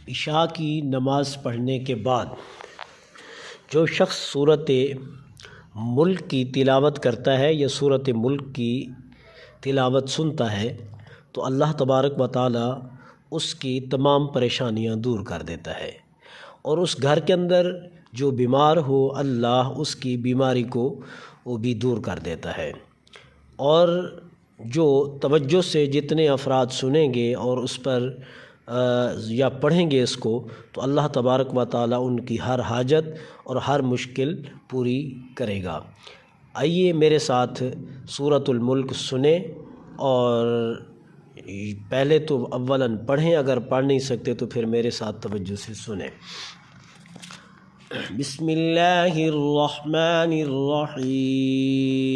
इशा की नमाज़ पढ़ने के बाद जो शख्स सूरत मुल्क की तिलावत करता है या सूरत मुल्क की तिलावत सुनता है तो अल्लाह तबारक व तआला उसकी तमाम परेशानियां दूर कर देता है। और उस घर के अंदर जो बीमार हो अल्लाह उसकी बीमारी को वो भी दूर कर देता है। और जो तवज्जो से जितने अफराद सुनेंगे और उस पर या पढ़ेंगे इसको तो अल्लाह तबारक व तआला उनकी हर हाजत और हर मुश्किल पूरी करेगा। आइए मेरे साथ सूरतुल मुल्क सुने और पहले तो अव्वलन पढ़ें, अगर पढ़ नहीं सकते तो फिर मेरे साथ तवज्जो से सुने। बिस्मिल्लाहिर रहमानिर रहीम।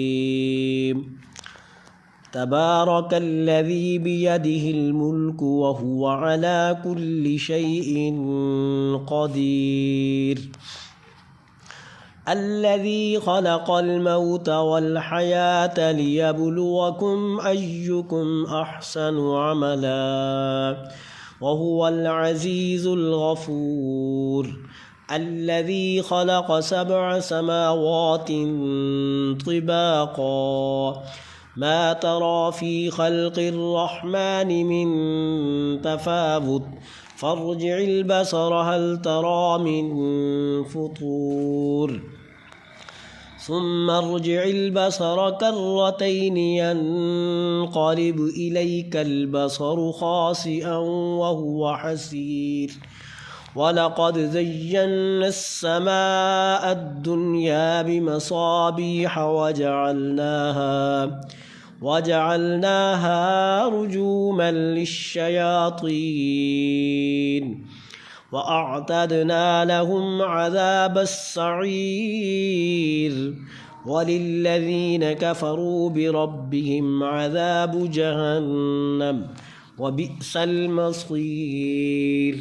तबारकल्लज़ी बियदिहिल मुल्कु व हुवा अला कुल्लि शैइन क़दीर। अल्लज़ी ख़लक़ल मौत वल हयात लियब्लुवकुम अय्युकुम अहसनु अमला व हुवल अज़ीज़ुल गफ़ूर। अल्लज़ी ख़लक़ सबअ समावातिन तिबाक़ा मा तरा फ़ी ख़ल्क़िर रहमानि मिन तफ़ावुत फ़र्जि'ल बसर हल तरा मिन फ़ुतूर सुम्मा अर्जि'ल बसर कर्रतैन यन्क़लिब इलैकल बसरु ख़ासिअन व हुवा हसीर। वलक़द ज़य्यन्ना अस्समाअ अद्दुन्या बिमसाबीह वजअलनाहा रुजूमन लिश्शयातीन वअअतदना लहुम अज़ाबस्सईर वलिल्लज़ीन कफ़रू बिरब्बिहिम अज़ाबु जहन्नम वबिअसल मसीर।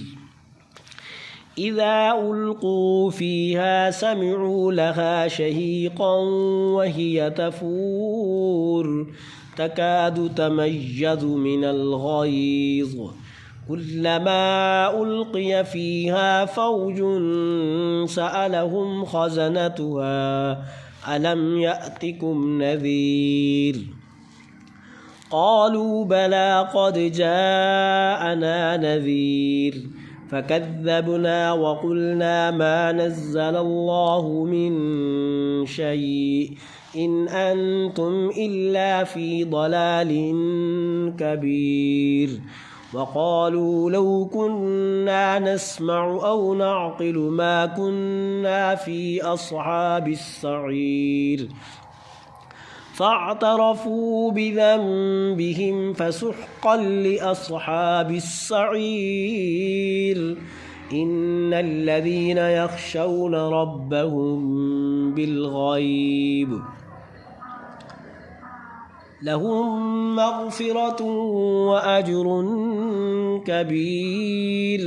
इज़ा उल्क़ू फ़ीहा समिअू लहा शहीक़न वहिय तफ़ूर तकादु तमय्यज़ु मिनल ग़ैज़ कुल्लमा उल्क़िय फ़ीहा फ़ौजुन सअलहुम ख़ज़नतुहा अलम यअतिकुम नज़ीर। क़ालू बला क़द जाअना नज़ीर फ़कज़्ज़बना वक़ुलना मा नज़्ज़लल्लाहु मिन शैइन इन अंतुम इल्ला फ़ी ضलालिन कबीर। वक़ालू लौ कुन्ना नस्मअु औ नअक़िलु मा कुन्ना फ़ी अस्हाबिस सईर। फ़अतरफ़ू बिज़ंबिहिम फ़सुह्क़न लिअस्हाबिस सईर। इन्नल्लज़ीन यख़शौन रब्बहुम बिलग़ैब लहुम मग़फ़िरतुन व अज्रुन कबीर।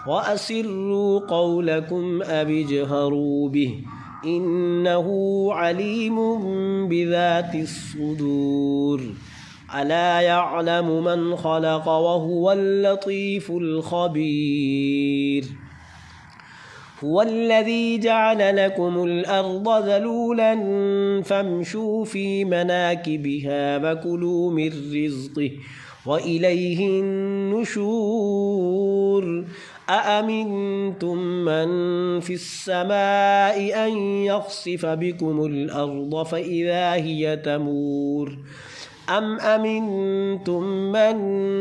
वअसिर्रू क़ौलकुम अविजहरू बिहि इन्नहु अलीमुम बिज़ातिस सुदूर। अला यअलमु मन ख़लक़ व हुवल लतीफ़ुल ख़बीर। हुवल्लज़ी जअल लकुमुल अर्ज़ ज़लूलन फ़म्शू फ़ी मनाकिबिहा वकुलू मिन रिज़्क़िही व इलैहिन नुशूर। अअमिनतुम मन फ़िस समाइ अन यख़सिफ़ बिकुमुल अर्ज़ फ़इज़ा हिय तमूर अम अमिनतुम मन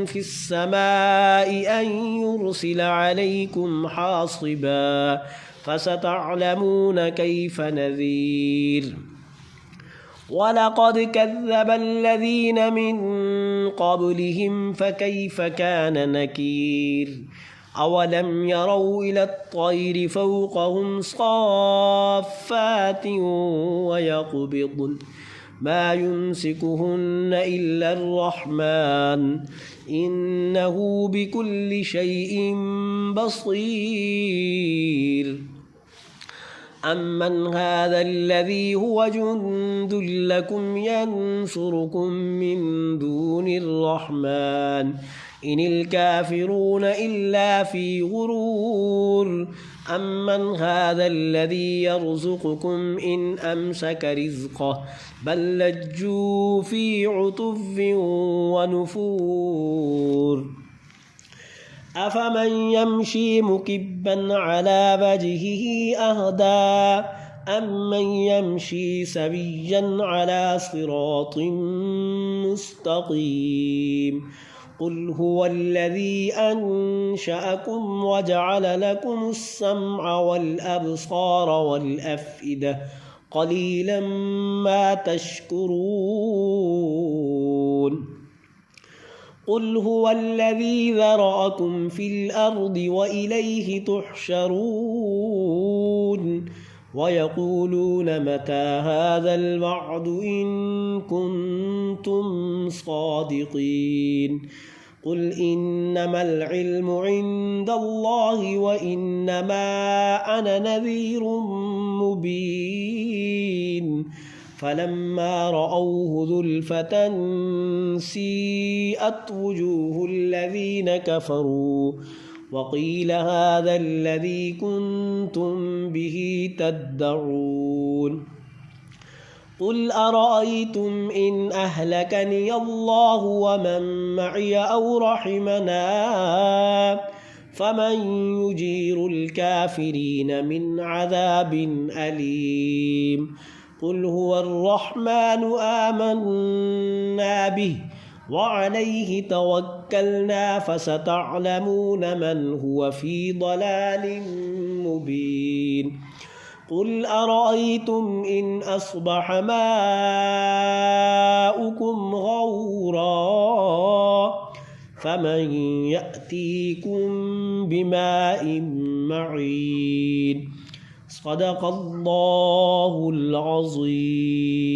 फ़िस समाइ अन युरसिल अलैकुम हासिबा फ़सतअलमून कैफ़ नज़ीर। वलक़द कज़्ज़ब अल्लज़ीन मिन क़ब्लिहिम फ़कैफ़ कान नकीर। अवलम यरौ इलत्तैरि फ़ौक़हुम साफ़्फ़ातिन वयक़बिضन मा युम्सिकुहुन्न इल्लर्रहमान इन्नहु बिकुल्लि शैइन बसीर। أمن هذا الذي هو جند لكم ينصركم من دون الرحمن إن الكافرون إلا في غرور أمن هذا الذي يرزقكم إن أمسك رزقه بل لجوا في عتو ونفور أفمن يمشي مكبا على وجهه أهدى أمن يمشي سويا على صراط مستقيم قل هو الذي أنشأكم وجعل لكم السمع والأبصار والأفئدة قليلا ما تشكرون قل هو الذي ذرأكم في الأرض وإليه تحشرون ويقولون متى هذا الوعد إن كنتم صادقين قل إنما العلم عند الله وإنما أنا نذير مبين فلما رأوه زلفة سيئت وجوه الذين كفروا وقيل هذا الذي كنتم به تدعون قل أرأيتم إن أهلكني الله ومن معي أو رحمنا فمن يجير الكافرين من عذاب أليم قل هو الرحمن آمنا به وعليه توكلنا فستعلمون من هو في ضلال مبين قل أرأيتم إن أصبح ماؤكم غورا فمن يأتيكم بماء معين صدق الله العظيم.